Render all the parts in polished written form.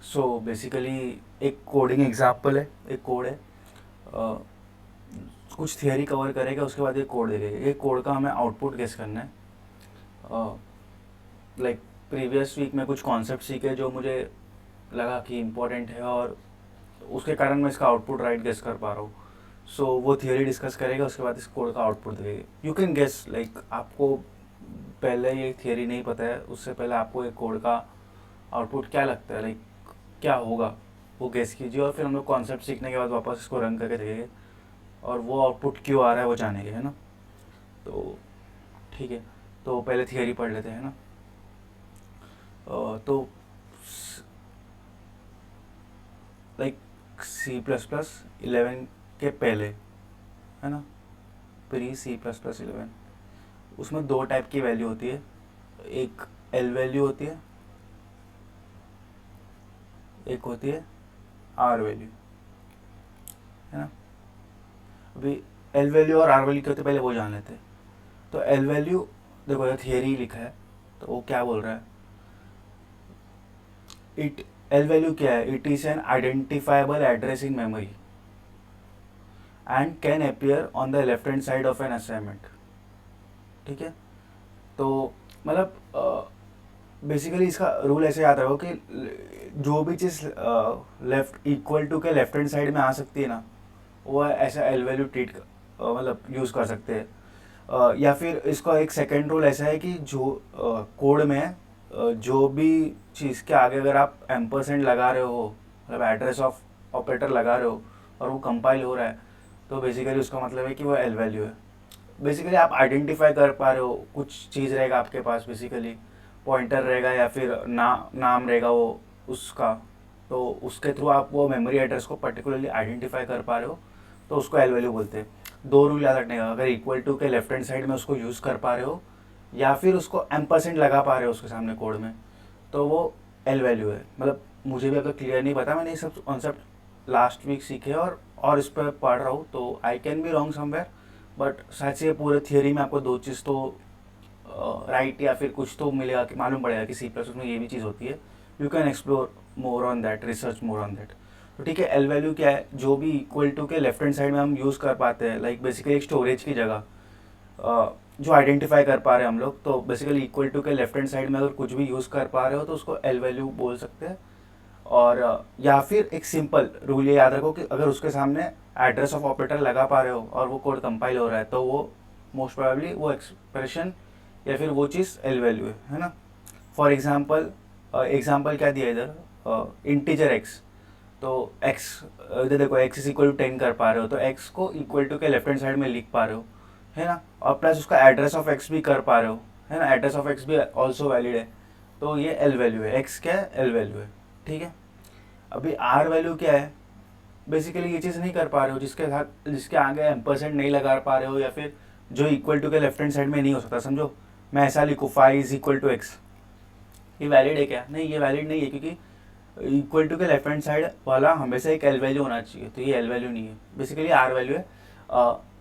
So basically एक coding example है, एक कोड है, अ, कुछ थियरी कवर करेगा, उसके बाद एक कोड देगा। एक कोड का हमें आउटपुट गेस करना है। लाइक प्रीवियस वीक में कुछ कॉन्सेप्ट सीखे जो मुझे लगा कि इम्पोर्टेंट है, और उसके कारण मैं इसका आउटपुट राइट गेस कर पा रहा हूँ। सो वो थियरी डिस्कस करेगा, उसके बाद इस कोड का आउटपुट देगा। यू कैन गेस, लाइक आपको पहले ये थियरी नहीं पता है, उससे पहले आपको एक कोड का आउटपुट क्या लगता है, लाइक क्या होगा, वो गेस कीजिए, और फिर हम लोग कॉन्सेप्ट सीखने के बाद वापस इसको रन करके देखेंगे, और वो आउटपुट क्यों आ रहा है वो जानेंगे, है ना। तो ठीक है, तो पहले थियरी पढ़ लेते हैं ना। तो लाइक C++11 के पहले, है ना, प्री C++11, उसमें दो टाइप की वैल्यू होती है। एक एल वैल्यू होती है, एक होती है आर वैल्यू, है ना। अभी एल वैल्यू और आर वैल्यू क्या होती है पहले वो जान लेते हैं। तो एल वैल्यू, देखो ये थियरी लिखा है, तो वो क्या बोल रहा है, इट एल वैल्यू क्या है, it is an identifiable address in memory and can appear on the left hand side of an assignment. ठीक है, तो मतलब बेसिकली इसका रूल ऐसे याद रखो कि जो भी चीज़ लेफ्ट इक्वल टू के लेफ्ट हैंड साइड में आ सकती है ना, वो ऐसा एल वैल्यू ट्रीट मतलब यूज़ कर सकते हैं। या फिर इसका एक सेकेंड रूल ऐसा है कि जो कोड में जो भी चीज़ के आगे अगर आप एम्परसेंड लगा रहे हो, मतलब एड्रेस ऑफ ऑपरेटर लगा रहे हो, और वो कंपाइल हो रहा है, तो बेसिकली उसका मतलब है कि वो एल वैल्यू है। बेसिकली आप आइडेंटिफाई कर पा रहे हो, कुछ चीज़ रहेगा आपके पास, बेसिकली पॉइंटर रहेगा या फिर नाम रहेगा वो उसका, तो उसके थ्रू आप वो मेमोरी एड्रेस को पर्टिकुलरली आइडेंटिफाई कर पा रहे हो, तो उसको एल वैल्यू बोलते हैं। दो रूल याद रखने का, अगर इक्वल टू के लेफ्ट हैंड साइड में उसको यूज़ कर पा रहे हो, या फिर उसको एम्परसेंट लगा पा रहे हो उसके सामने कोड में, तो वो एल वैल्यू है। मतलब मुझे भी अगर क्लियर नहीं पता, मैंने ये सब कॉन्सेप्ट लास्ट वीक सीखे और इस पर पढ़ रहा हूँ, तो I can be wrong somewhere, but शायद से पूरे थियोरी में आपको दो चीज़ तो राइट या फिर कुछ तो मिलेगा, कि मालूम पड़ेगा कि C++ में ये भी चीज़ होती है। You can explore more on that, research more on that. तो ठीक है, एल वैल्यू क्या है, जो भी इक्वल टू के लेफ्ट हैंड साइड में हम यूज़ कर पाते हैं, लाइक बेसिकली एक स्टोरेज की जगह जो आइडेंटिफाई कर पा रहे हैं हम लोग, तो बेसिकली इक्वल टू के लेफ्ट हैंड साइड में अगर कुछ भी यूज़ कर पा रहे हो तो उसको एल वैल्यू बोल सकते हैं। और या फिर एक सिंपल रूल ये याद रखो कि अगर उसके सामने एड्रेस ऑफ ऑपरेटर लगा पा रहे हो और वो कोड कंपाइल हो रहा है, तो वो मोस्ट प्रोबेबली वो एक्सप्रेशन या फिर वो चीज़ एल वैल्यू है ना। फॉर एग्जांपल, एग्जांपल क्या दिया इधर, इंटीजर एक्स, तो एक्स इधर देखो एक्स इज इक्वल टू 10 कर पा रहे हो, तो एक्स को इक्वल टू के लेफ्ट हैंड साइड में लिख पा रहे हो, है ना, और प्लस उसका एड्रेस ऑफ एक्स भी कर पा रहे हो, है ना, एड्रेस ऑफ एक्स भी ऑल्सो वैलिड है, तो ये एल वैल्यू है, एक्स क्या है, एल वैल्यू है। ठीक है, अभी आर वैल्यू क्या है, बेसिकली ये चीज़ नहीं कर पा रहे हो जिसके साथ जिसके आगे एम्परसेंट नहीं लगा पा रहे हो, या फिर जो इक्वल टू के लेफ्ट हैंड साइड में नहीं हो सकता। समझो, मैं ऐसा लिखूँ five is equal to X, ये वैलिड है क्या, नहीं ये वैलिड नहीं है, क्योंकि इक्वल टू के लेफ्ट हैंड साइड वाला हमेशा एक एल वैल्यू होना चाहिए, तो ये एल वैल्यू नहीं है, बेसिकली आर वैल्यू है।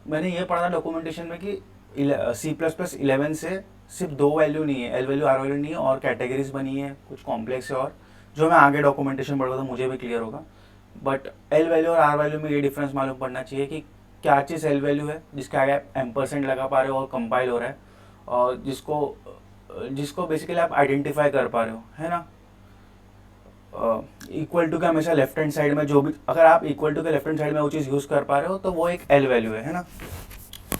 मैंने ये पढ़ा था डॉक्यूमेंटेशन में कि C++11 से सिर्फ दो वैल्यू नहीं है, एल वैल्यू आर वैल्यू नहीं है, और कैटेगरीज बनी है कुछ कॉम्प्लेक्स है, और जो मैं आगे डॉक्यूमेंटेशन पढ़ूंगा तो मुझे भी क्लियर होगा। बट एल वैल्यू और आर वैल्यू में ये डिफरेंस मालूम पड़ना चाहिए कि क्या चीज़ एल वैल्यू है जिसके आगे एम्परसेंट लगा पा रहे हो और कंपाइल हो रहा है, और जिसको जिसको बेसिकली आप आइडेंटिफाई कर पा रहे हो, है ना। इक्वल टू के हमेशा लेफ्ट हैंड साइड में जो भी, अगर आप इक्वल टू के लेफ्ट हैंड साइड में वो चीज़ यूज़ कर पा रहे हो तो वो एक एल वैल्यू है ना।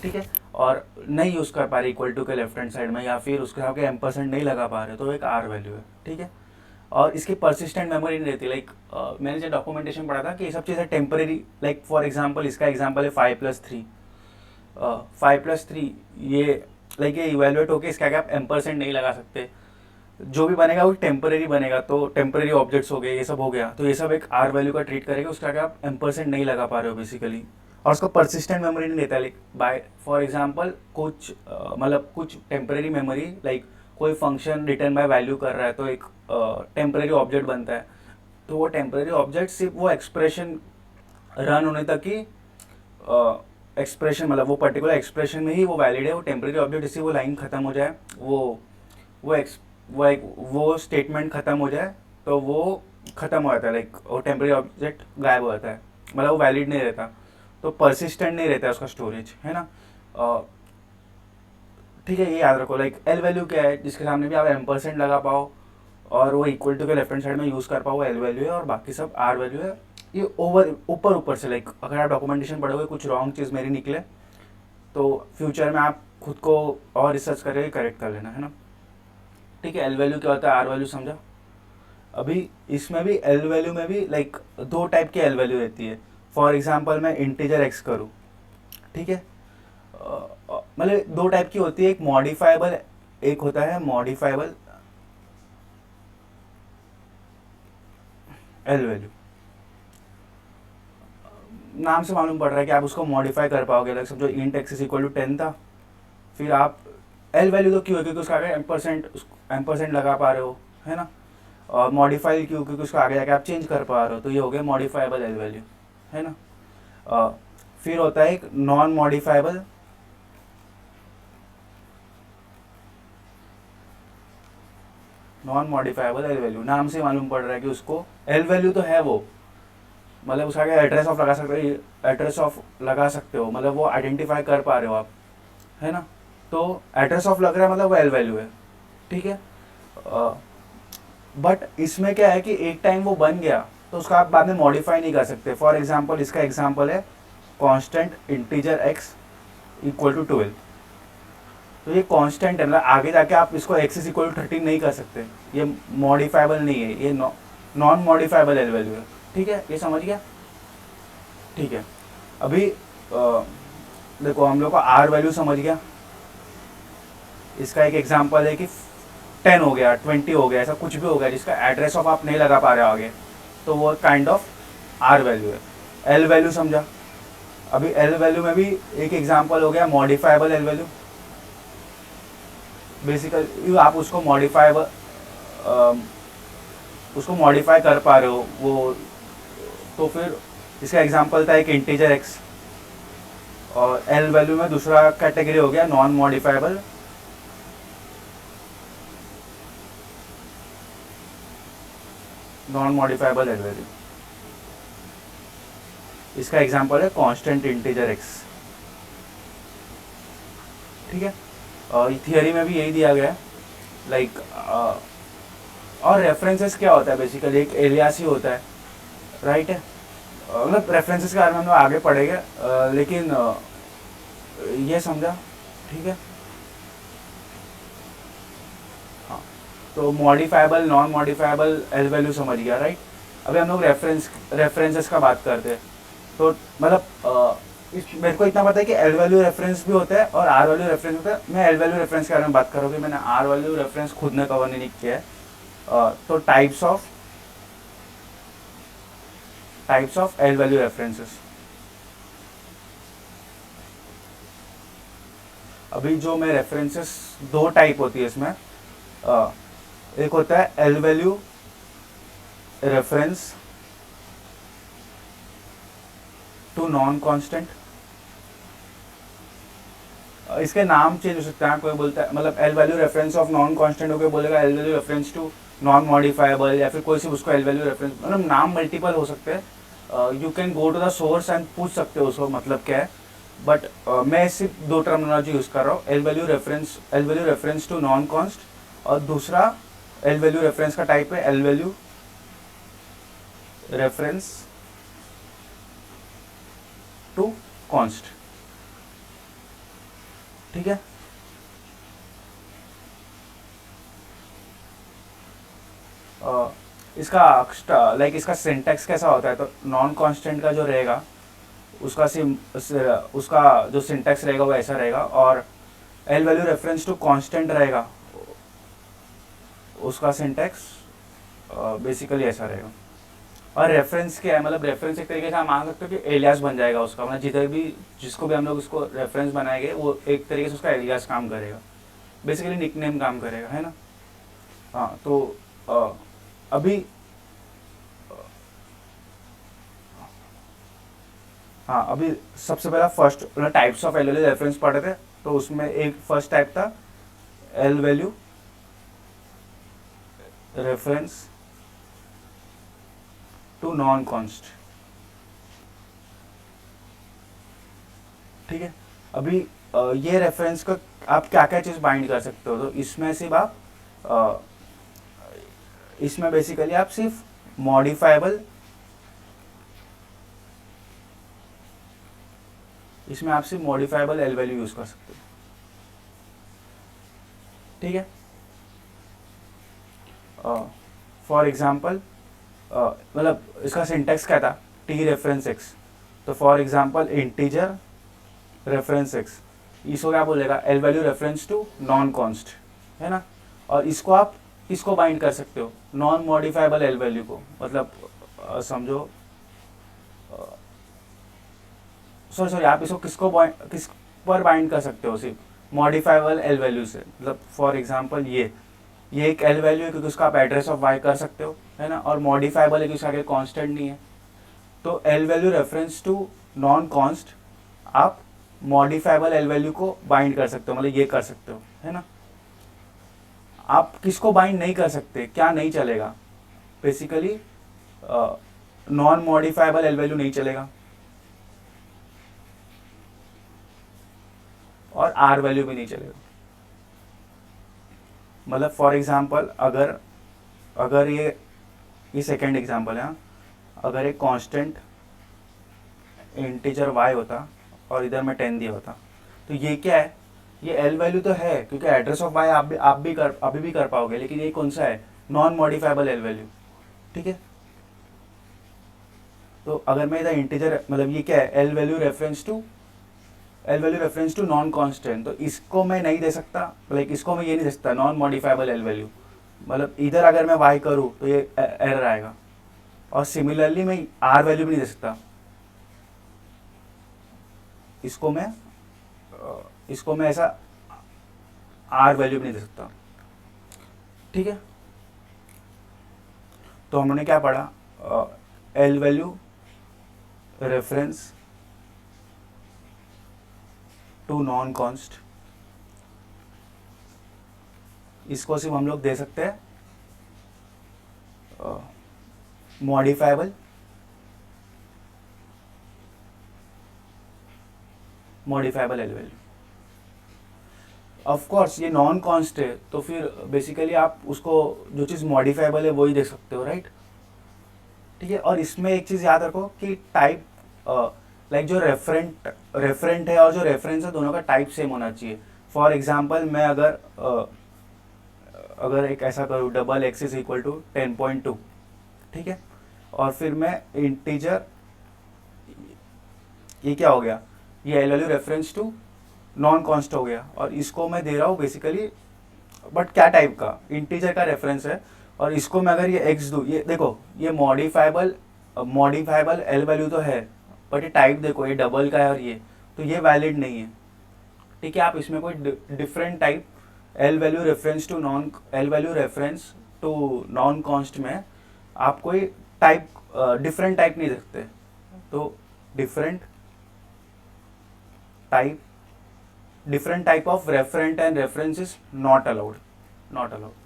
ठीक है, और नहीं यूज़ कर पा रहे इक्वल टू के लेफ्ट हैंड साइड में, या फिर उसके आगे एम्परसेंट नहीं लगा पा रहे, तो एक आर वैल्यू है। ठीक है, और इसकी परसिस्टेंट मेमोरी नहीं रहती, लाइक मैंने जो डॉक्यूमेंटेशन पढ़ा था कि ये सब चीज़ें टेम्परेरी, लाइक फॉर एग्जांपल इसका एग्जांपल है 5+3, 5+3, ये लाइक ये इवेलुएट होके इसके आगे आप एम्परसेंट नहीं लगा सकते, जो भी बनेगा वो टेम्परेरी बनेगा, तो टेम्परेरी ऑब्जेक्ट्स हो गए, ये सब हो गया, तो ये सब एक आर वैल्यू का ट्रीट करेगा, उसके आगे आप एम्परसेंट नहीं लगा पा रहे हो बेसिकली, और उसको परसिस्टेंट मेमोरी नहीं देता। लाइक बाय फॉर एग्जांपल कुछ मतलब कुछ टेम्परेरी मेमोरी, लाइक कोई फंक्शन रिटर्न बाय वैल्यू कर रहा है, तो एक टेम्परेरी ऑब्जेक्ट बनता है, तो वो टेम्परेरी ऑब्जेक्ट सिर्फ वो एक्सप्रेशन रन होने तक ही एक्सप्रेशन, मतलब वो पर्टिकुलर एक्सप्रेशन में ही वो वैलिड है, वो टेम्परेरी ऑब्जेक्ट जैसे वो लाइन खत्म हो जाए, वो वो एक्स वो एक वो स्टेटमेंट खत्म हो जाए, तो वो ख़त्म हो जाता है, लाइक वो टेम्परेरी ऑब्जेक्ट गायब हो जाता है, मतलब वो वैलिड नहीं रहता, तो परसिस्टेंट नहीं रहता है उसका स्टोरेज, है ना। ठीक है, ये याद रखो, लाइक एल वैल्यू क्या है, जिसके सामने भी आप एम% लगा पाओ और वो इक्वल टू के लेफ्ट हैंड साइड में यूज़ कर पाओ, एल वैल्यू है, और बाकी सब आर वैल्यू है। ये ऊपर ऊपर से, लाइक अगर आप डॉक्यूमेंटेशन पढ़ोगे कुछ रॉन्ग चीज़ मेरी निकले तो फ्यूचर में आप खुद को और रिसर्च करके करेक्ट कर लेना, है ना। ठीक है, एल वैल्यू क्या होता है, आर वैल्यू समझा। अभी इसमें भी एल वैल्यू में भी लाइक दो टाइप की एल वैल्यू रहती है। फॉर एग्जांपल मैं इंटीजर एक्स करूँ, ठीक है, मतलब दो टाइप की होती है, एक मॉडिफाइबल, एक होता है मॉडिफाइबल एल वैल्यू। नाम से मालूम पड़ रहा है कि आप उसको मॉडिफाई कर पाओगे, लाइक समझो int X is equal to 10 था, फिर आप एल वैल्यू तो क्यों है, क्योंकि उसका आगे एम% लगा पा रहे हो, है ना। और मॉडिफाई क्यों, क्योंकि उसका आगे जाके आप चेंज कर पा रहे हो, तो ये हो गया मॉडिफाइबल एल वैल्यू, है ना। फिर होता है एक नॉन मॉडिफाइबल एल वैल्यू। नाम से मालूम पड़ रहा है कि उसको एल वैल्यू तो है वो, मतलब उसका आगे एड्रेस ऑफ लगा सकते हो, मतलब वो आइडेंटिफाई कर पा रहे हो आप, है ना। तो एड्रेस ऑफ लग रहा है मतलब वो एल वैल्यू है, ठीक है। बट इसमें क्या है कि एक टाइम वो बन गया तो उसका आप बाद में मॉडिफाई नहीं कर सकते। फॉर एग्जांपल इसका एग्जांपल है constant integer X equal to 12। तो ये कांस्टेंट है, मतलब आगे जाके आप इसको एक्स इज इक्वल टू 13 नहीं कर सकते, ये मॉडिफाइबल नहीं है, ये नॉन मॉडिफाइबल एल वैल्यू है, ठीक है, ये समझ गया। ठीक है, अभी देखो हम लोग को आर वैल्यू समझ गया। इसका एक एग्जांपल है कि 10 हो गया, 20 हो गया, ऐसा कुछ भी हो गया जिसका एड्रेस ऑफ आप नहीं लगा पा रहे हो आगे, तो वो काइंड ऑफ आर वैल्यू है। एल वैल्यू समझा। अभी एल वैल्यू में भी एक एग्जांपल हो गया मॉडिफाइबल एल वैल्यू। बेसिकली आप उसको मॉडिफाई कर पा रहे हो वो, तो फिर इसका एग्जांपल था एक इंटीजर एक्स। और एल वैल्यू में दूसरा कैटेगरी हो गया नॉन मॉडिफाइबल एल वैल्यू। इसका एग्जांपल है कांस्टेंट इंटीजर एक्स, ठीक है। थियरी में भी यही दिया गया है, लाइक और रेफरेंसेस क्या होता है, बेसिकली एक एलियास ही होता है, राइट है। मतलब रेफरेंसेस के बारे में हम लोग आगे पढ़ेंगे, लेकिन ये समझा, ठीक है। हाँ, तो modifiable non modifiable L value समझ गया, राइट। अभी हम लोग रेफरेंसेस का बात करते हैं, तो मतलब मेरे को इतना पता है कि एल वैल्यू रेफरेंस भी होता है और आर वैल्यू रेफरेंस होता है। मैं एल वैल्यू रेफरेंस के बारे में बात करूँगी, मैंने आर वैल्यू रेफरेंस खुद ने कवर नहीं किया है। तो types of L value references. अभी जो मैं रेफरेंसेस, दो टाइप होती है इसमें। एक होता है L value reference to non constant. इसके नाम चेंज हो सकता है, कोई बोलता है मतलब L value reference of non constant हो, कोई बोलेगा L value reference to non modifiable, या फिर कोई सिर्फ उसको एल वैल्यू रेफरेंस, मतलब नाम मल्टीपल हो सकते हैं। You can go to the source and पूछ सकते हो उसको मतलब क्या है। बट मैं सिर्फ दो टर्मिनोलॉजी यूज़ कर रहा हूँ, L value reference to non const, और दूसरा एल वैल्यू रेफरेंस का टाइप है L value reference to const, ठीक है। इसका सिंटैक्स कैसा होता है, तो नॉन कांस्टेंट का जो रहेगा उसका जो सिंटैक्स रहेगा वो ऐसा रहेगा, और L value reference to constant रहेगा उसका सिंटैक्स बेसिकली ऐसा रहेगा। और रेफरेंस क्या है, मतलब रेफरेंस एक तरीके से आप मान सकते हो कि एलियास बन जाएगा उसका, मतलब जिसको भी हम लोग उसको रेफरेंस बनाएंगे वो एक तरीके से उसका एलियास काम करेगा, बेसिकली निकनेम काम करेगा, है ना। हाँ, तो अभी हाँ, अभी सबसे पहला first types of L value reference पढ़े थे, तो उसमें एक फर्स्ट टाइप था L value reference to non const. ठीक है, अभी ये रेफरेंस का आप क्या क्या चीज़ बाइंड कर सकते हो, तो इसमें सिर्फ आप इसमें बेसिकली आप सिर्फ मॉडिफाइबल, इसमें आप सिर्फ मॉडिफाइबल एल वैल्यू यूज कर सकते हो। ठीक है, फॉर एग्जाम्पल मतलब इसका सिंटेक्स क्या था, टी रेफरेंस एक्स, तो for example integer reference X, इसको क्या बोलेगा, L value reference to non const, है ना। और इसको आप किसको बाइंड कर सकते हो, नॉन मॉडिफाइबल एल वैल्यू को, मतलब समझो सॉरी आप इसको किस पर बाइंड कर सकते हो, सिर्फ मॉडिफाइबल एल वैल्यू से, मतलब फॉर एग्जांपल ये एक एल वैल्यू है क्योंकि उसका आप एड्रेस ऑफ वाई कर सकते हो, है ना, और मॉडिफाइबल है क्योंकि उसका कांस्टेंट नहीं है। तो L value reference to non const आप मॉडिफाइबल एल वैल्यू को बाइंड कर सकते हो, मतलब ये कर सकते हो, है ना। आप किसको बाइंड नहीं कर सकते, क्या नहीं चलेगा, basically non modifiable L value नहीं चलेगा और आर वैल्यू भी नहीं चलेगा। मतलब फॉर एग्जांपल अगर अगर ये सेकेंड एग्जांपल है, अगर एक कांस्टेंट इंटीजर y होता और इधर में 10 दिया होता, तो ये क्या है, ये एल वैल्यू तो है क्योंकि एड्रेस ऑफ y अभी भी कर पाओगे, लेकिन ये कौन सा है, नॉन मॉडिफाइबल एल वैल्यू। ठीक है, तो अगर मैं इधर इंटीजर, मतलब ये क्या है, L value reference to non constant, तो इसको मैं नहीं दे सकता, लाइक इसको मैं ये नहीं दे सकता नॉन मॉडिफाइबल एल वैल्यू, मतलब इधर अगर मैं y करूँ तो ये एरर आएगा। और सिमिलरली मैं आर वैल्यू भी नहीं दे सकता, इसको मैं ऐसा आर वैल्यू भी नहीं दे सकता। ठीक है, तो हमने क्या पढ़ा, L value reference to non const, इसको सिर्फ हम लोग दे सकते हैं modifiable L value. Of course ये नॉन कॉन्स्ट है, तो फिर बेसिकली आप उसको जो चीज़ मॉडिफाइबल है वही दे सकते हो, राइट। ठीक है, और इसमें एक चीज़ याद रखो कि टाइप लाइक जो रेफरेंट है और जो रेफरेंस है दोनों का टाइप सेम होना चाहिए। फॉर एग्जांपल मैं अगर एक ऐसा करूँ, double X is equal to 10.2, ठीक है, और फिर मैं इंटीजर, ये क्या हो गया, ये L value reference to non const हो गया, और इसको मैं दे रहा हूँ बेसिकली, बट क्या टाइप का, इंटीजर का रेफरेंस है, और इसको मैं अगर ये एक्स दूँ, ये देखो ये मॉडिफाइबल एल वैल्यू तो है, बट ये टाइप देखो ये डबल का है और ये, तो ये वैलिड नहीं है। ठीक है, आप इसमें कोई different type L value reference to non const में आप कोई टाइप डिफरेंट टाइप नहीं देखते, तो different type of referent and reference is not allowed.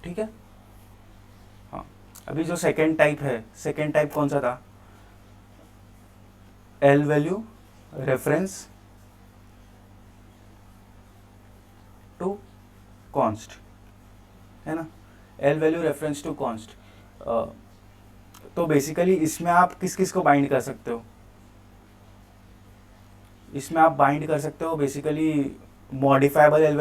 ठीक है, हाँ, अभी जो सेकेंड टाइप कौन सा था, L value reference to const, है ना, L value reference to const. तो बेसिकली इसमें आप किस किस को बाइंड कर सकते हो, इसमें आप बाइंड कर सकते हो बेसिकली मॉडिफाइबल एल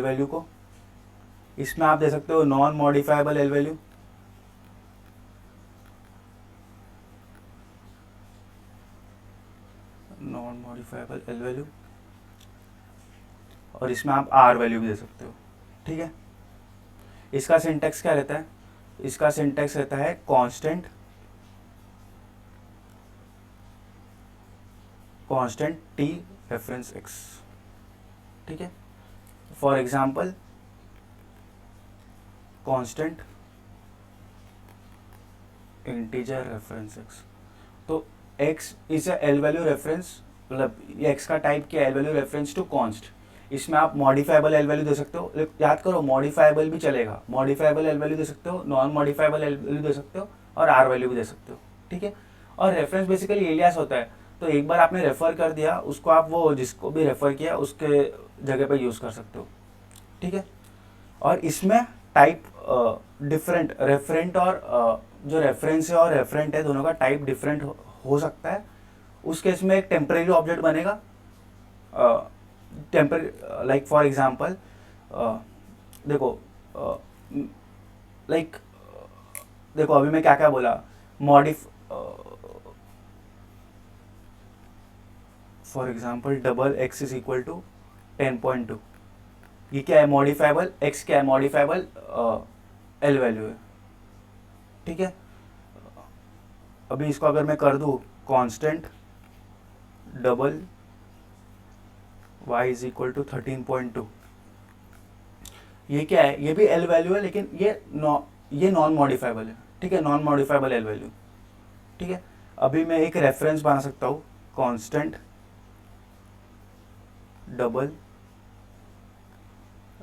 वैल्यू को, इसमें आप दे सकते हो नॉन मॉडिफाइबल एल वैल्यू, और इसमें आप आर वैल्यू भी दे सकते हो। ठीक है, इसका सिंटेक्स क्या रहता है, इसका सिंटेक्स रहता है कांस्टेंट टी रेफरेंस एक्स। ठीक है, for example constant integer reference X, तो X is L value reference, मतलब ये एक्स का टाइप क्या, L value reference to const, इसमें आप मॉडिफाइबल एल वैल्यू दे सकते हो, याद करो मॉडिफाइबल भी चलेगा, मॉडिफाइबल एल वैल्यू दे सकते हो, नॉन मॉडिफाइबल एल वैल्यू दे सकते हो और आर वैल्यू भी दे सकते हो, ठीक है। और रेफरेंस बेसिकली एलियास होता है, तो एक बार आपने रेफर कर दिया उसको, आप वो जिसको भी रेफर किया उसके जगह पे यूज़ कर सकते हो, ठीक है। और इसमें टाइप डिफरेंट, रेफरेंट और जो रेफरेंस है और रेफरेंट है दोनों का टाइप डिफरेंट हो सकता है। उस केस में एक टेम्परेरी ऑब्जेक्ट बनेगा, टेम्परेरी लाइक फॉर एग्जांपल देखो लाइक देखो अभी मैं क्या क्या बोला, modify for example double X is equal to 10.2, ये क्या है मॉडिफाइबल, एक्स क्या है मॉडिफाइबल एल वैल्यू है, ठीक है। अभी इसको अगर मैं कर दूँ constant double y is equal to 13.2, ये क्या है, ये भी एल वैल्यू है लेकिन ये नॉन मॉडिफाइबल है, ठीक है, नॉन मॉडिफाइबल एल वैल्यू, ठीक है। अभी मैं एक रेफरेंस बना सकता हूँ constant double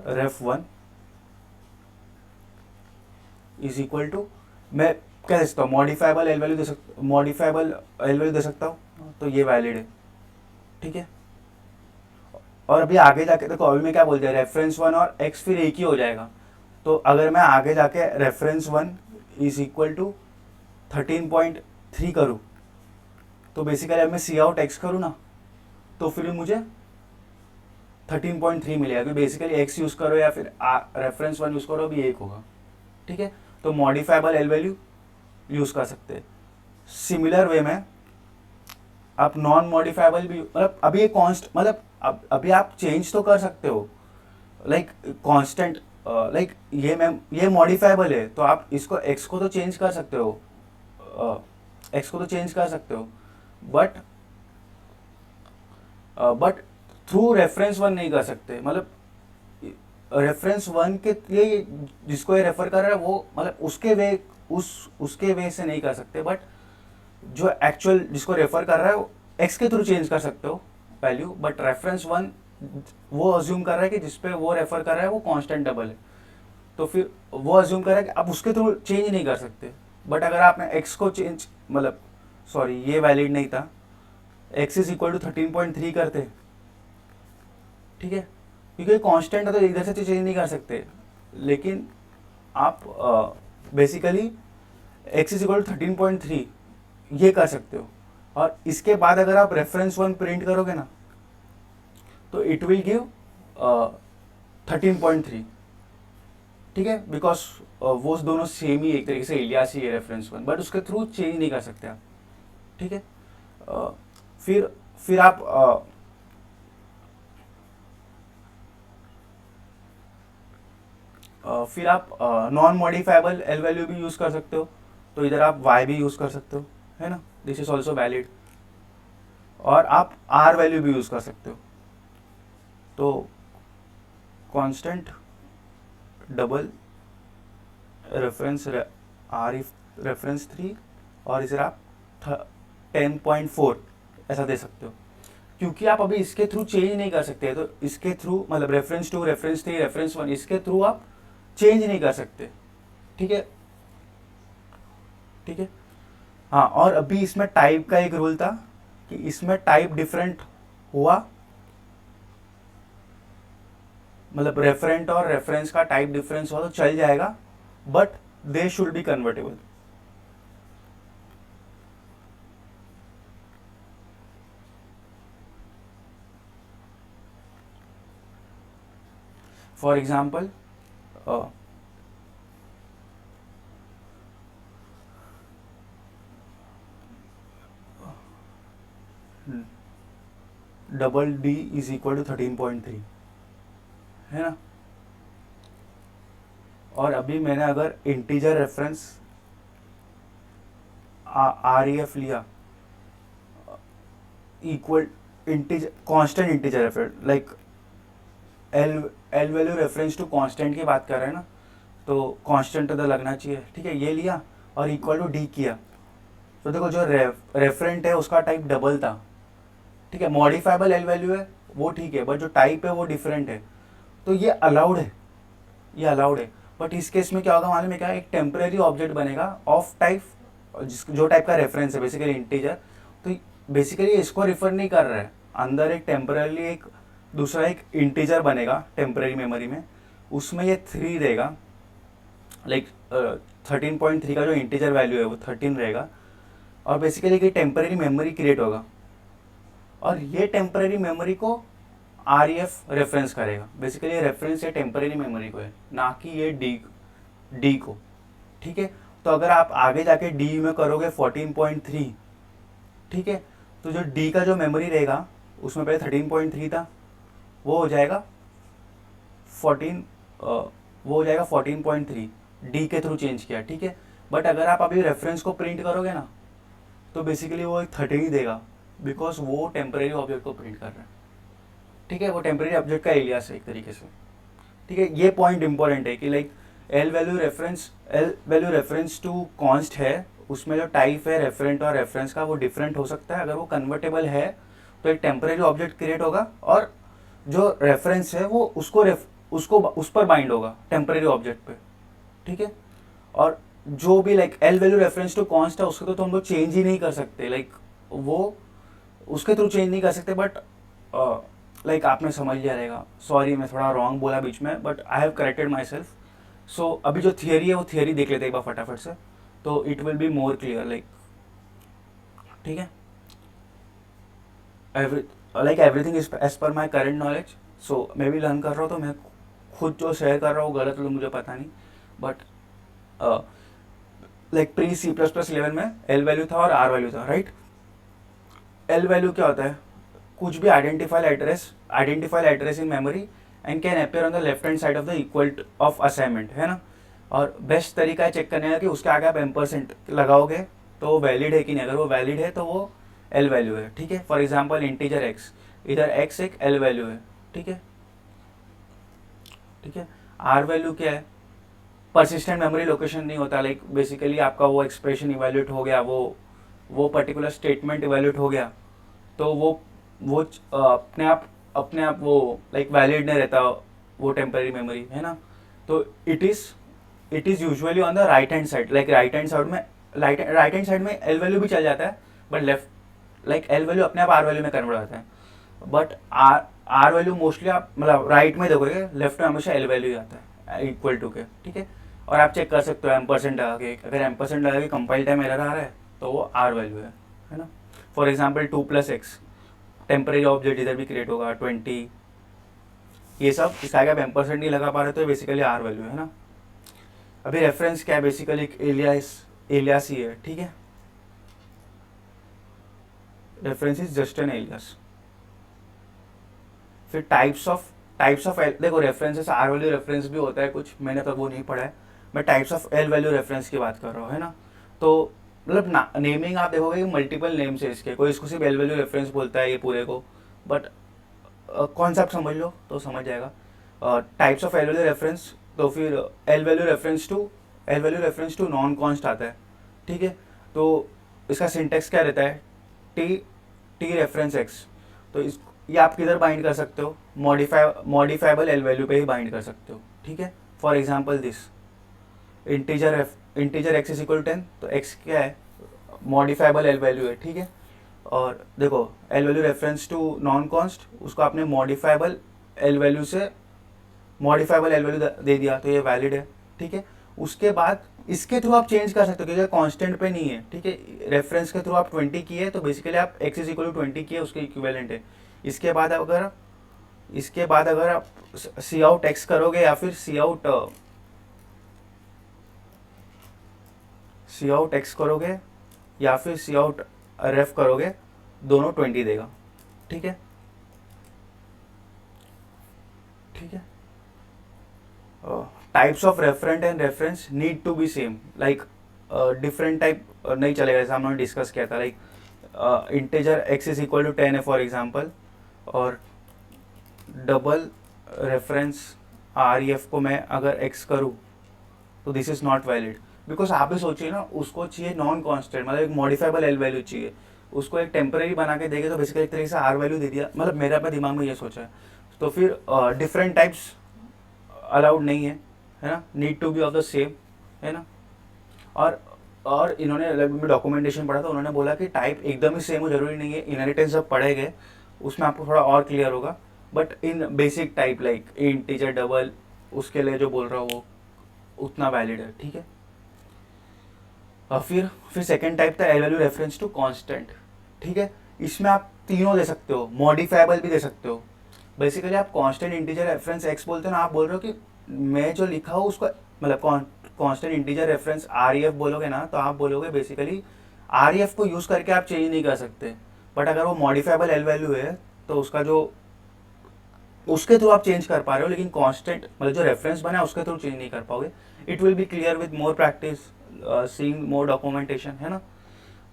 ref1 is equal to, मैं क्या दे सकता हूँ मॉडिफाइबल एल वैल्यू दे सकता हूँ, तो ये वैलिड है, ठीक है। और अभी आगे जाके देखो, अभी मैं क्या बोल दिया रेफरेंस 1 और x फिर एक ही हो जाएगा, तो अगर मैं आगे जाके रेफरेंस 1 इज इक्वल टू 13.3 करूँ, तो बेसिकली अब मैं सी आउट x करूँ ना, तो फिर मुझे 13.3 मिलेगा, क्योंकि बेसिकली x यूज़ करो या फिर रेफरेंस 1 यूज़ करो भी एक होगा, ठीक है। तो मॉडिफाइबल एल वैल्यू यूज़ कर सकते हैं। सिमिलर वे में आप नॉन मॉडिफाइबल भी, मतलब अभी ये कॉन्स्ट, मतलब अभी आप चेंज तो कर सकते हो, लाइक कांस्टेंट, लाइक ये मॉडिफाइबल है तो आप इसको x को तो चेंज कर सकते हो, बट थ्रू रेफरेंस 1 नहीं कर सकते, मतलब रेफरेंस 1 के लिए जिसको ये रेफर कर रहा है वो, मतलब उसके वे से नहीं कर सकते, बट जो एक्चुअल जिसको रेफर कर रहा है वो x के थ्रू चेंज कर सकते हो वैल्यू, बट रेफरेंस 1 वो अज्यूम कर रहा है कि जिसपे वो रेफर कर रहा है वो कांस्टेंट डबल है, तो फिर वो अज्यूम कर रहा है कि आप उसके थ्रू चेंज नहीं कर सकते। बट अगर आपने x को चेंज, मतलब सॉरी ये वैलिड नहीं था, x इज इक्वल टू 13.3 करते, ठीक है, क्योंकि कांस्टेंट है तो इधर से तो चेंज नहीं कर सकते, लेकिन आप basically x is equal to 13.3 ये कर सकते हो। और इसके बाद अगर आप रेफरेंस 1 प्रिंट करोगे ना, तो इट विल गिव 13.3, ठीक है, बिकॉज वो दोनों सेम ही एक तरीके से एलियास ही है रेफरेंस 1, बट उसके थ्रू चेंज नहीं कर सकते आप, ठीक है। फिर आप नॉन मॉडिफाइबल एल वैल्यू भी यूज़ कर सकते हो, तो इधर आप y भी यूज़ कर सकते हो, है ना, दिस इज ऑल्सो वैलिड। और आप r वैल्यू भी यूज़ कर सकते हो, तो कांस्टेंट डबल रेफरेंस रेफरेंस 3 और इसे आप 10.4 ऐसा दे सकते हो, क्योंकि आप अभी इसके थ्रू चेंज नहीं कर सकते, तो इसके थ्रू मतलब रेफरेंस 2 रेफरेंस 3 रेफरेंस 1 इसके थ्रू आप चेंज नहीं कर सकते, ठीक है, ठीक है। हाँ, और अभी इसमें टाइप का एक रूल था कि इसमें टाइप डिफरेंट हुआ, मतलब रेफरेंट और रेफरेंस का टाइप डिफरेंस हुआ तो चल जाएगा, but they should be convertible. For example double D is equal to 13.3, है ना। और अभी मैंने अगर integer reference R E F लिया equal integer constant integer reference, like L value reference to constant की बात कर रहे हैं ना, तो कांस्टेंट तो लगना चाहिए, ठीक है, ये लिया और इक्वल टू डी किया, तो देखो जो रेफरेंट है उसका टाइप डबल था, ठीक है, मॉडिफाइबल एल वैल्यू है वो ठीक है, बट जो टाइप है वो डिफरेंट है, तो ये अलाउड है, ये अलाउड है। बट इस केस में क्या होगा मालूम है क्या, एक टेम्परेरी ऑब्जेक्ट बनेगा ऑफ टाइप, जिस जो टाइप का रेफरेंस है बेसिकली इंटीजर, तो बेसिकली इसको रिफर नहीं कर रहा है, अंदर एक टेम्पररी एक दूसरा एक इंटीजर बनेगा टेम्परेरी मेमोरी में, उसमें ये 3 रहेगा, लाइक 13.3 का जो इंटीजर वैल्यू है वो 13 रहेगा, और बेसिकली ये टेम्परेरी मेमोरी क्रिएट होगा, और ये टेम्परेरी मेमोरी को आर रेफरेंस करेगा, बेसिकली ये रेफरेंस ये टेम्परेरी मेमोरी को है, ना कि ये डी को, ठीक है। तो अगर आप आगे जाके डी में करोगे 14.3, ठीक है, तो जो डी का जो मेमोरी रहेगा उसमें पहले 13.3 था, वो हो जाएगा 14, वो हो जाएगा 14.3, डी के थ्रू चेंज किया, ठीक है। बट अगर आप अभी रेफरेंस को प्रिंट करोगे ना, तो बेसिकली वो एक 30 ही देगा, बिकॉज वो टेम्परेरी ऑब्जेक्ट को प्रिंट कर रहा है, ठीक है, वो टेम्परेरी ऑब्जेक्ट का एलियास है एक तरीके से, ठीक है। ये पॉइंट इंपॉर्टेंट है कि like L value reference to const है, उसमें जो टाइप है रेफरेंट और रेफरेंस का वो डिफरेंट हो सकता है, अगर वो कन्वर्टेबल है तो एक टेम्परेरी ऑब्जेक्ट क्रिएट होगा, और जो रेफरेंस है वो उसको उस पर बाइंड होगा टेम्परेरी ऑब्जेक्ट पे, ठीक है। और जो भी like L value reference to const है उसको तो हम लोग चेंज ही नहीं कर सकते, लाइक वो उसके थ्रू चेंज नहीं कर सकते, बट लाइक आपने समझ लिया रहेगा, सॉरी मैं थोड़ा रॉन्ग बोला बीच में, but I have corrected myself. So अभी जो थियरी है वो थियरी देख लेते हैं एक बार फटाफट से, तो it will be more clear, like ठीक है। Everything is as per my current knowledge, सो मैं भी लर्न कर रहा हूँ, तो मैं खुद जो शेयर कर रहा हूँ गलत तो मुझे पता नहीं, बट लाइक प्री C++11 में एल वैल्यू था और आर वैल्यू था, राइट। एल वैल्यू क्या होता है, कुछ भी identified address in memory and can appear on the left hand side of the equal of assignment, है ना। और बेस्ट तरीका है चेक करने का कि उसके आगे आप एम्परसेंट लगाओगे तो वो वैलिड है कि नहीं, अगर वो वैलिड है तो वो एल वैल्यू है, ठीक है। फॉर एग्जाम्पल इंटीजर एक्स, इधर एक्स एक एल वैल्यू है, ठीक है, ठीक है। आर वैल्यू क्या है, परसिस्टेंट मेमोरी लोकेशन नहीं होता, लाइक बेसिकली आपका वो एक्सप्रेशन इवेल्यूट हो गया, वो पर्टिकुलर स्टेटमेंट इवेल्यूट हो गया, तो वो अपने आप वो लाइक वैलिड नहीं रहता वो टेम्परेरी मेमोरी, है ना। तो it is usually on the right hand side, like right hand side में एल वैल्यू भी चल जाता है, but left like L value अपने आप आर वैल्यू में कन्वर्ट होता है, बट आर वैल्यू मोस्टली आप मतलब राइट में देखोगे, लेफ्ट में हमेशा एल वैल्यू आता है इक्वल टू के, ठीक है। और आप चेक कर सकते हो एम्परसेंट लगा के, अगर एम्परसेंट लगा के कंपाइल टाइम एरर आ रहा है तो वो आर वैल्यू है ना। For example 2+x temporary object इधर भी क्रिएट होगा 20, ये सब इसका आगे आप एम्परसेंट नहीं लगा पा रहे तो बेसिकली आर वैल्यू है ना। अभी रेफरेंस क्या है, बेसिकली एलियास ही है, ठीक है। Reference is just an alias. फिर टाइप्स ऑफ देखो रेफरेंसेस आर वैल्यू रेफरेंस भी होता है कुछ, मैंने तो वो नहीं पढ़ा है, मैं types of L value reference की बात कर रहा हूँ, है ना। तो मतलब नेमिंग आप देखोगे कि मल्टीपल नेम्स है इसके, कोई इसको सिर्फ एल वैल्यू रेफरेंस बोलता है ये पूरे को, बट कॉन्सेप्ट समझ लो तो समझ जाएगा। Types of L value reference, तो फिर L value reference to non const आता है, ठीक है। तो इसका सिंटेक्स क्या रहता है, टी रेफरेंस एक्स, तो इस ये आप किधर बाइंड कर सकते हो, मॉडिफाइबल एल वैल्यू पे ही बाइंड कर सकते हो, ठीक है। For example this integer x is equal 10, तो एक्स क्या है, मॉडिफाइबल एल वैल्यू है, ठीक है। और देखो L value reference to non const, उसको आपने मॉडिफाइबल एल वैल्यू दे दिया, तो ये वैलिड है, ठीक है। उसके बाद इसके थ्रू आप चेंज कर सकते हो क्योंकि कांस्टेंट पे नहीं है, ठीक है। रेफरेंस के थ्रू आप 20 किए तो बेसिकली आप x इज इक्वल टू 20 किए, उसके इक्विवेलेंट है। इसके बाद अगर आप सी आउट एक्स करोगे या फिर सी आउट एक्स करोगे या फिर सी आउट रेफ करोगे, दोनों 20 देगा, ठीक है, ठीक है। Types of referent and reference need to be same, like different type नहीं चलेगा, जैसा हमने डिस्कस किया था, like integer x is equal to 10 है फॉर एग्जांपल, और डबल रेफरेंस आर एफ को मैं अगर x करूँ तो this is not valid, because आप भी सोचिए ना, उसको चाहिए नॉन कॉन्स्टेंट, मतलब एक मॉडिफाइबल एल वैल्यू चाहिए, उसको एक टेम्परेरी बना के देंगे तो बेसिकली एक तरीके से आर वैल्यू दे दिया, मतलब मेरा अपने दिमाग में ये सोचा है। तो फिर डिफरेंट टाइप्स अलाउड नहीं है ना, need to be of the same, है ना। और इन्होंने मैं डॉक्यूमेंटेशन पढ़ा था, उन्होंने बोला कि टाइप एकदम ही सेम हो जरूरी नहीं है, इनहेरिटेंस जब पढ़ेंगे उसमें आपको थोड़ा और क्लियर होगा, but in basic type like integer double उसके लिए जो बोल रहा हूँ वो उतना वैलिड है, ठीक है। फिर सेकेंड टाइप था L value reference to constant, ठीक है। इसमें आप तीनों दे सकते हो, मॉडिफाइबल भी दे सकते हो। बेसिकली आप कांस्टेंट इंटीजर रेफरेंस एक्स बोलते हो ना, आप बोल रहे हो कि मैं जो लिखा हूँ उसको, मतलब constant integer reference R E F बोलोगे ना, तो आप बोलोगे बेसिकली आर ई एफ को यूज़ करके आप चेंज नहीं कर सकते, बट अगर वो मॉडिफाइबल एल वैल्यू है तो उसका जो उसके थ्रू आप चेंज कर पा रहे हो, लेकिन कांस्टेंट मतलब जो रेफरेंस बना है उसके थ्रू चेंज नहीं कर पाओगे। It will be clear with more practice, seeing more documentation, है ना।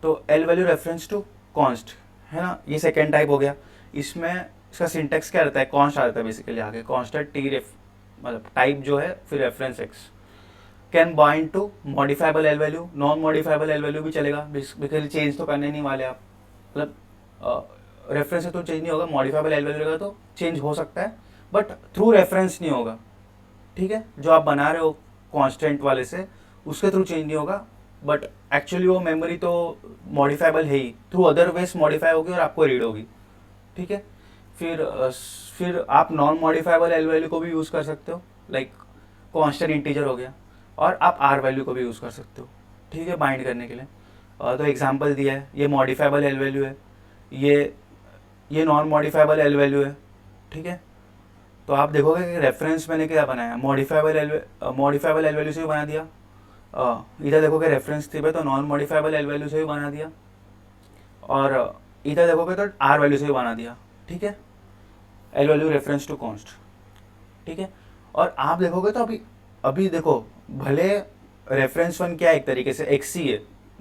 तो L value reference to const, है ना, ये सेकेंड टाइप हो गया। इसमें इसका सिंटेक्स क्या रहता है, कॉन्स्ट आ जाता है बेसिकली आगे, कॉन्स्टेंट टी रेफ, मतलब टाइप जो है फिर reference x, can bind to modifiable L value, non modifiable L value भी चलेगा, बेसिकली चेंज तो करने नहीं वाले आप, मतलब रेफरेंस से तो चेंज नहीं होगा, मॉडिफाइबल एल वैल्यू रहेगा तो चेंज हो सकता है, बट थ्रू रेफरेंस नहीं होगा, ठीक है। जो आप बना रहे हो कांस्टेंट वाले से उसके थ्रू चेंज नहीं होगा, बट एक्चुअली वो मेमोरी तो मॉडिफाइबल है ही, थ्रू अदर वेज मॉडिफाई होगी और आपको रीड होगी, ठीक है। फिर आप नॉन मॉडिफाइबल एल वैल्यू को भी यूज़ कर सकते हो, लाइक कांस्टेंट इंटीजर हो गया, और आप आर वैल्यू को भी यूज़ कर सकते हो, ठीक है, बाइंड करने के लिए। तो एग्जांपल दिया है, ये मॉडिफाइबल एल वैल्यू है, ये नॉन मॉडिफाइबल एल वैल्यू है, ठीक है। तो आप देखोगे कि रेफरेंस मैंने क्या बनाया, मॉडिफाइबल एल वैल्यू से भी बना दिया, इधर देखोगे रेफरेंस थी पे तो नॉन मॉडिफाइबल एल वैल्यू से भी बना दिया, और इधर देखोगे तो आर वैल्यू से भी बना दिया, ठीक है, L value reference to const, ठीक है। और आप देखोगे तो अभी अभी देखो, भले रेफरेंस वन क्या है, एक तरीके से एक्स ही है,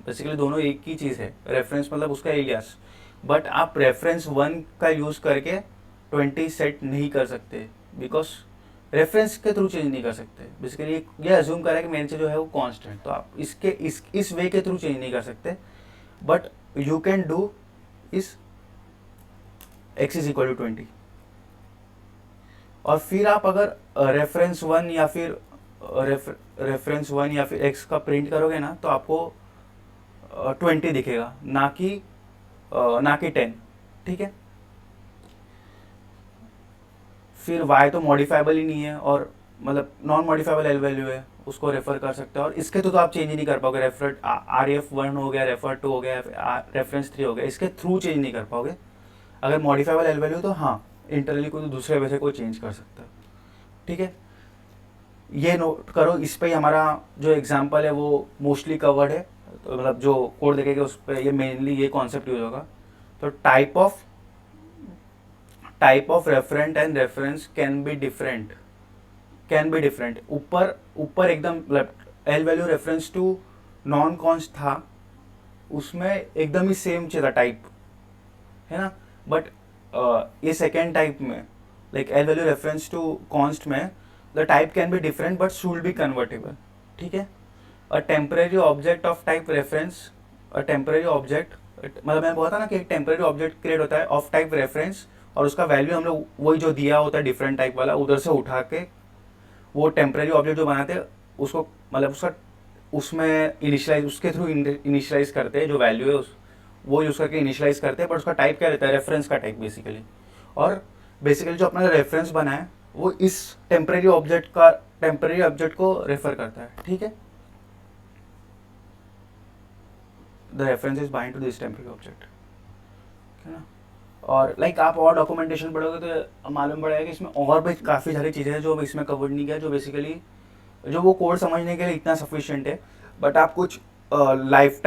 बेसिकली दोनों एक ही चीज़ है, रेफरेंस मतलब उसका एलियास, बट आप रेफरेंस वन का यूज़ करके 20 सेट नहीं कर सकते, बिकॉज रेफरेंस के थ्रू चेंज नहीं कर सकते। बेसिकली ये अज्यूम करा कि मेरे से जो है वो कांस्टेंट, तो आप इसके इस वे के थ्रू चेंज नहीं कर सकते, बट यू कैन डू इस एक्स इज इक्वल टू 20। और फिर आप अगर रेफरेंस वन या फिर रेफरेंस वन या फिर एक्स का प्रिंट करोगे ना, तो आपको 20 दिखेगा, ना कि 10, ठीक है। फिर y तो मॉडिफाइबल ही नहीं है, और मतलब नॉन मॉडिफाइबल एल वैल्यू है, उसको रेफर कर सकते हो, और इसके तो आप चेंज ही नहीं कर पाओगे, रेफर आर एफ वन हो गया, रेफर टू हो गया, रेफरेंस थ्री हो गया, इसके थ्रू चेंज नहीं कर पाओगे। अगर मॉडिफाइबल एल वैल्यू तो हाँ, इंटरनली कोई दूसरे वजह से कोई चेंज कर सकता है, ठीक है। ये नोट करो, इस पे ही हमारा जो एग्जांपल है वो मोस्टली कवर्ड है, तो मतलब जो कोड देखेगा उस पर ये मेनली ये कॉन्सेप्ट यूज होगा। तो type of referent and reference can be different. ऊपर एकदम L value reference to non const था, उसमें एकदम ही सेम चाहिए था टाइप, है ना। बट ये सेकेंड टाइप में, like L value reference to const में, the type can be different but should be convertible, ठीक है। A temporary object of type reference, a temporary object, मतलब मैंने बोला था ना कि एक टेम्परेरी ऑब्जेक्ट क्रिएट होता है ऑफ टाइप रेफरेंस, और उसका वैल्यू हम लोग वही जो दिया होता है डिफरेंट टाइप वाला उधर से उठा के वो टेम्परेरी ऑब्जेक्ट जो बनाते हैं उसको, मतलब उसका उसमें इनिशियलाइज, उसके थ्रू इनिशियलाइज करते हैं, जो वैल्यू है वो यूज़ करके इनिशियलाइज करते हैं, पर उसका टाइप क्या रहता है, रेफरेंस का टाइप बेसिकली। और बेसिकली जो अपना रेफरेंस बना है वो इस टेम्परेरी ऑब्जेक्ट को रेफर करता है, ठीक है। The reference is bind to this temporary object, है ना। और लाइक आप और डॉक्यूमेंटेशन पढ़ोगे तो मालूम पड़ेगा कि इसमें और भी काफ़ी सारी चीज़ें हैं जो इसमें कवर नहीं किया, जो बेसिकली जो वो कोड समझने के लिए इतना सफिशिएंट है, बट आप कुछ लाइफ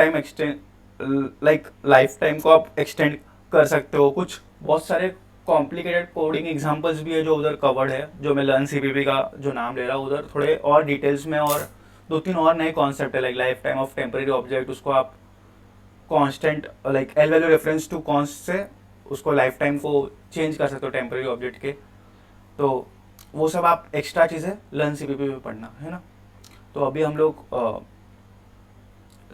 टाइम को आप एक्सटेंड कर सकते हो। कुछ बहुत सारे कॉम्प्लिकेटेड कोडिंग एग्जांपल्स भी है जो उधर कवर्ड है, जो मैं लर्न सीपीपी का जो नाम ले रहा हूँ उधर थोड़े और डिटेल्स में, और 2-3 और नए कॉन्सेप्ट है, life time of temporary object, उसको आप constant like L value reference to const से उसको लाइफ टाइम को चेंज कर सकते हो टेम्परेरी ऑब्जेक्ट के। तो वो सब आप एक्स्ट्रा चीज़ें लर्न सीपीपी में पढ़ना, है ना। तो अभी हम लोग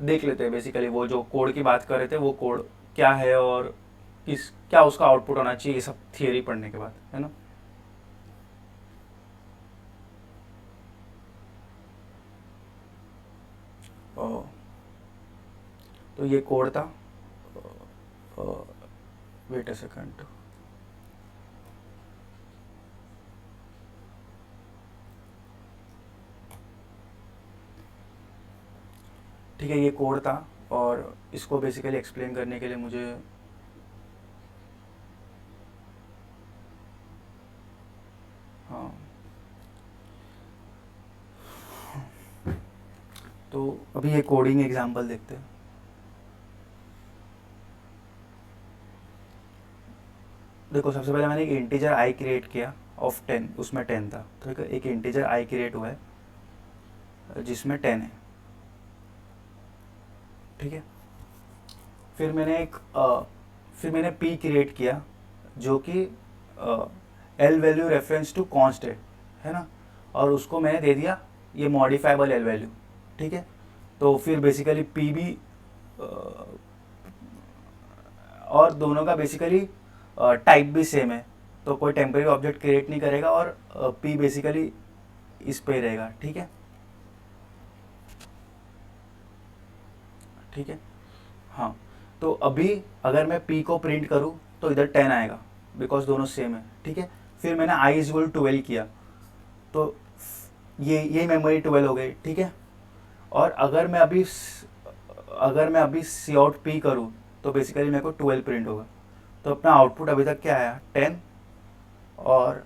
देख लेते हैं बेसिकली वो जो कोड की बात कर रहे थे वो कोड क्या है और क्या उसका आउटपुट होना चाहिए, ये सब थियरी पढ़ने के बाद, है ना। तो ये कोड था। Wait a second. ठीक है, ये कोड था और इसको बेसिकली एक्सप्लेन करने के लिए मुझे हाँ, तो अभी ये कोडिंग एग्जांपल देखते हैं। देखो, सबसे पहले मैंने एक इंटीजर आई क्रिएट किया ऑफ 10, उसमें 10 था। तो एक इंटीजर आई क्रिएट हुआ है जिसमें 10 है, ठीक है। फिर मैंने पी क्रिएट किया जो कि L value reference to const है ना, और उसको मैंने दे दिया ये मॉडिफाइबल एल वैल्यू, ठीक है। तो फिर बेसिकली पी भी और दोनों का बेसिकली टाइप भी सेम है, तो कोई टेम्परेरी ऑब्जेक्ट क्रिएट नहीं करेगा और पी बेसिकली इस पे रहेगा, ठीक है। ठीक है, हाँ। तो अभी अगर मैं पी को प्रिंट करूँ तो इधर 10 आएगा बिकॉज दोनों सेम है, ठीक है। फिर मैंने आई इज इक्वल 12 किया तो ये मेमोरी 12 हो गई, ठीक है। और अगर मैं अभी सी आउट पी करूँ तो बेसिकली मेरे को 12 प्रिंट होगा। तो अपना आउटपुट अभी तक क्या आया, 10 और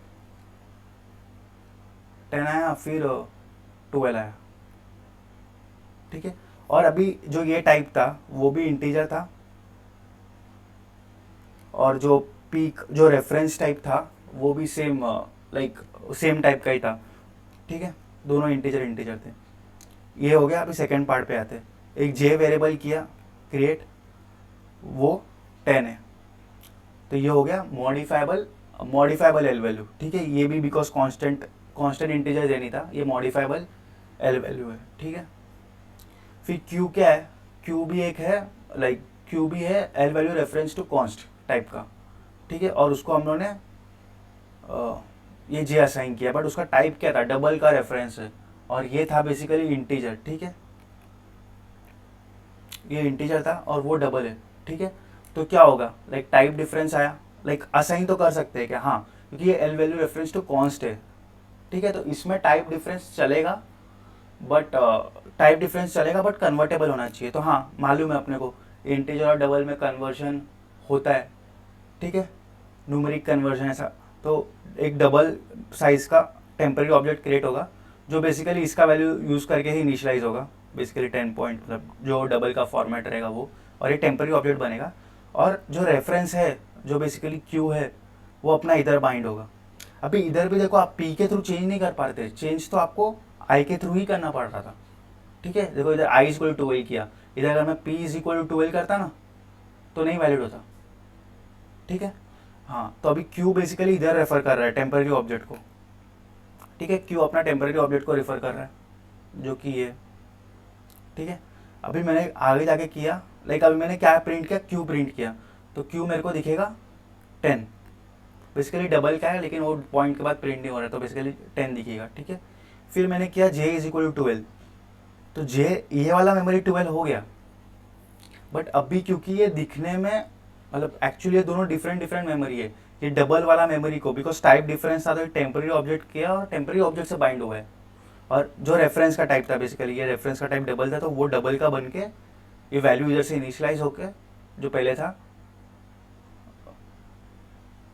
10 आया, फिर 12 आया, ठीक है। और अभी जो ये टाइप था वो भी इंटीजर था और जो पीक जो रेफरेंस टाइप था वो भी सेम सेम टाइप का ही था, ठीक है। दोनों इंटीजर इंटीजर थे। ये हो गया। अभी सेकेंड पार्ट पे आते हैं। एक जे वेरिएबल किया क्रिएट, वो 10 है, तो ये हो गया मॉडिफाइबल एल वैल्यू, ठीक है। ये भी बिकॉज कांस्टेंट इंटीजर देनी था, ये मॉडिफाइबल एल वैल्यू है, ठीक है। फिर क्यू क्या है, क्यू भी एक है, क्यू भी है L value reference to const type का, ठीक है। और उसको हम लोगों ने ये जे असाइन किया, बट उसका टाइप क्या था, डबल का रेफरेंस है और ये था बेसिकली इंटीजर, ठीक है। ये इंटीजर था और वो डबल है, ठीक है। तो क्या होगा, टाइप डिफरेंस आया, असाइन तो कर सकते हैं क्या, हाँ, क्योंकि ये L value reference to const है, ठीक है। तो इसमें टाइप डिफरेंस चलेगा बट कन्वर्टेबल होना चाहिए। तो हाँ, मालूम है अपने को इंटीजर और डबल में कन्वर्जन होता है, ठीक है, न्यूमेरिक कन्वर्जन ऐसा। तो एक डबल साइज का टेम्पररी ऑब्जेक्ट क्रिएट होगा जो बेसिकली इसका वैल्यू यूज़ करके ही इनिशियलाइज होगा, बेसिकली 10 पॉइंट, मतलब जो डबल का फॉर्मेट रहेगा वो, और ये टेम्पररी ऑब्जेक्ट बनेगा। और जो रेफरेंस है जो बेसिकली क्यू है वो अपना इधर बाइंड होगा। अभी इधर भी देखो, आप पी के थ्रू चेंज नहीं कर पाते, चेंज तो आपको आई के थ्रू ही करना पड़ रहा था, ठीक है। देखो इधर आई इज इक्वल टू 12 किया, इधर अगर मैं पी इज इक्वल टू 12 करता ना तो नहीं वैलिड होता, ठीक है। हाँ, तो अभी क्यू बेसिकली इधर रेफर कर रहा है टेम्पररी ऑब्जेक्ट को, ठीक है। क्यू अपना टेम्पररी ऑब्जेक्ट को रेफर कर रहा है जो कि ये, ठीक है। अभी मैंने आगे जाके किया, अभी मैंने क्या प्रिंट किया, क्यू प्रिंट किया, तो क्यू मेरे को दिखेगा 10, बेसिकली डबल का है लेकिन वो पॉइंट के बाद प्रिंट नहीं हो रहा है, तो बेसिकली 10 दिखेगा, ठीक है। फिर मैंने किया जे इज इक्वल टू 12, तो जे ये वाला मेमोरी 12 हो गया। बट अभी क्योंकि ये दिखने में मतलब एक्चुअली ये दोनों डिफरेंट मेमोरी है, ये डबल वाला मेमोरी को बिकॉज टाइप डिफरेंस था तो टेम्पररी ऑब्जेक्ट किया और टेम्पररी ऑब्जेक्ट से बाइंड हुआ है। और जो रेफरेंस का टाइप था बेसिकली, ये रेफरेंस का टाइप डबल था, तो वो डबल का बन के ये वैल्यू इधर से इनिशियलाइज होके जो पहले था,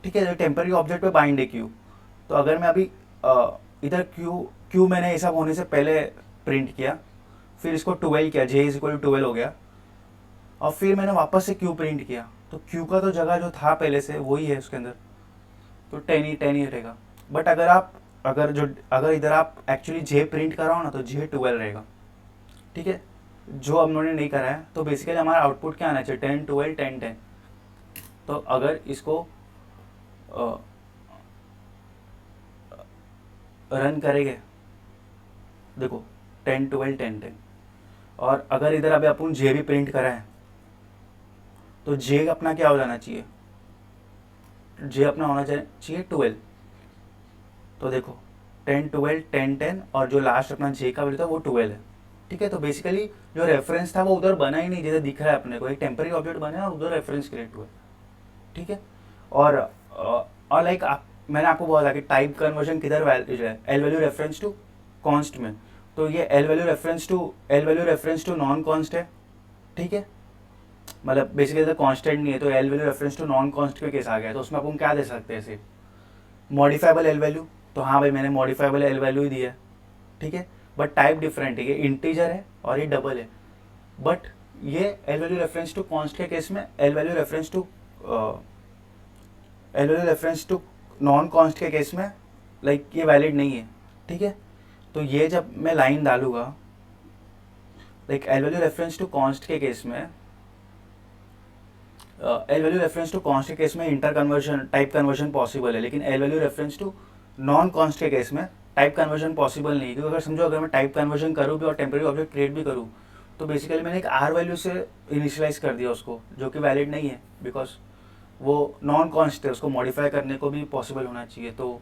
ठीक है, टेम्पररी ऑब्जेक्ट पे बाइंड है क्यू। तो अगर मैं अभी इधर क्यू मैंने ये सब होने से पहले प्रिंट किया, फिर इसको 12 किया, जे इज इक्वल टू 12 हो गया, और फिर मैंने वापस से क्यू प्रिंट किया, तो क्यू का तो जगह जो था पहले से वही है उसके अंदर, तो 10 ही रहेगा। बट अगर इधर आप एक्चुअली जे प्रिंट कराओ ना तो जे 12 रहेगा, ठीक है। जो हम लोगों ने नहीं करा है, तो बेसिकली हमारा आउटपुट क्या आना चाहिए, 10 12 10 10। तो अगर इसको रन करेंगे, देखो 10 12 10 10, और अगर इधर अभी अपन जे भी प्रिंट करा है तो जे अपना क्या हो जाना चाहिए, जे अपना होना चाहिए 12। तो देखो 10 12 10 10 और जो लास्ट अपना जे का वैल्यू था वो 12 है। ठीक है, तो बेसिकली जो रेफरेंस था वो उधर बना ही नहीं, जैसे दिख रहा है अपने को, एक टेम्पररी ऑब्जेक्ट बना और उधर रेफरेंस क्रिएट हुआ। ठीक है, और लाइक मैंने आपको बोला कि टाइप कन्वर्जन किधर वैल्यू है, L value reference to const में। तो ये L value reference to non const है। ठीक है, मतलब बेसिकली तो कांस्टेंट नहीं है, तो L value reference to non const के केस आ गया, तो उसमें अपन क्या दे सकते हैं ऐसे, मॉडिफाइबल एल वैल्यू। तो हाँ भाई मैंने मॉडिफाइबल एल वैल्यू ही दिया है। ठीक है, बट टाइप डिफरेंट है, ये इंटीजर है और ये डबल है। बट ये L value reference to const के केस में L value reference to non const के केस में लाइक ये वैलिड नहीं है। ठीक है, तो ये जब मैं लाइन डालूंगा like L value reference to const के केस में, L value reference to const के केस में inter conversion type conversion possible है, लेकिन L value reference to non const के केस में टाइप कन्वर्जन पॉसिबल नहीं है। क्योंकि अगर समझो अगर मैं टाइप कन्वर्जन करूँ भी और टेम्पररी ऑब्जेक्ट क्रिएट भी करूँ, तो बेसिकली मैंने एक आर वैल्यू से इनिशियलाइज कर दिया उसको, जो कि वैलिड नहीं है, बिकॉज वो नॉन कॉन्स्ट है, उसको मॉडिफाई करने को भी पॉसिबल होना चाहिए। तो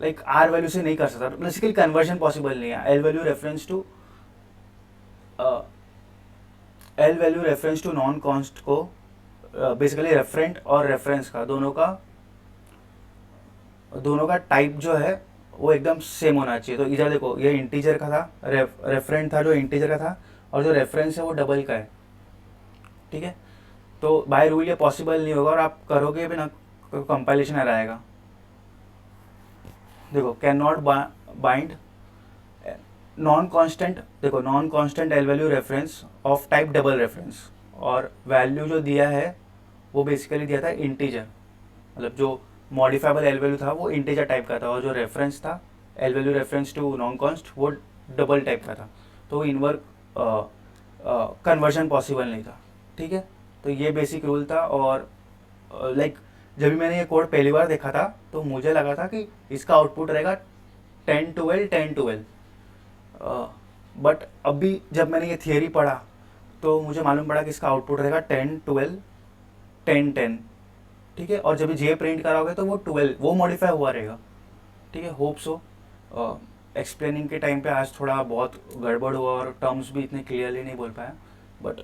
लाइक आर वैल्यू से नहीं कर सकता, बेसिकली कन्वर्जन पॉसिबल नहीं है। L value reference to non const को बेसिकली रेफरेंट और रेफरेंस का दोनों का टाइप जो है वो एकदम सेम होना चाहिए। तो इधर देखो ये इंटीजर का था, रेफरेंट था जो इंटीजर का था, और जो रेफरेंस है वो डबल का है। ठीक है, तो बाय रूल ये पॉसिबल नहीं होगा, और आप करोगे भी ना कंपाइलेशन एरर आएगा। देखो cannot bind non constant, देखो non constant L value reference of type double reference, और वैल्यू जो दिया है वो बेसिकली दिया था इंटीजर, मतलब जो मॉडिफाइबल एल वैल्यू था वो इंटीजर टाइप का था, और जो रेफरेंस था L value reference to non const वो डबल टाइप का था। तो इनवर्क कन्वर्जन पॉसिबल नहीं था। ठीक है, तो ये बेसिक रूल था। और लाइक जब भी मैंने ये कोड पहली बार देखा था तो मुझे लगा था कि इसका आउटपुट रहेगा 10 12 10 12, बट अभी जब मैंने ये थियरी पढ़ा तो मुझे मालूम पड़ा कि इसका आउटपुट रहेगा 10 12 10 10। ठीक है, और जब जे प्रिंट कराओगे तो वो 12 वो मॉडिफाई हुआ रहेगा। ठीक है, होप सो। एक्सप्लेनिंग के टाइम पे आज थोड़ा बहुत गड़बड़ हुआ और टर्म्स भी इतने क्लियरली नहीं बोल पाया, बट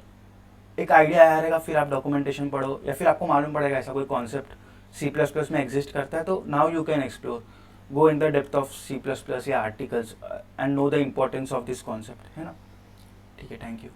एक आइडिया आया रहेगा। फिर आप डॉक्यूमेंटेशन पढ़ो या फिर आपको मालूम पड़ेगा ऐसा कोई कॉन्सेप्ट C++ में एग्जिस्ट करता है, तो now you can explore, go in the depth of C++ या articles and know the importance of this concept, है ना। ठीक है, थैंक यू।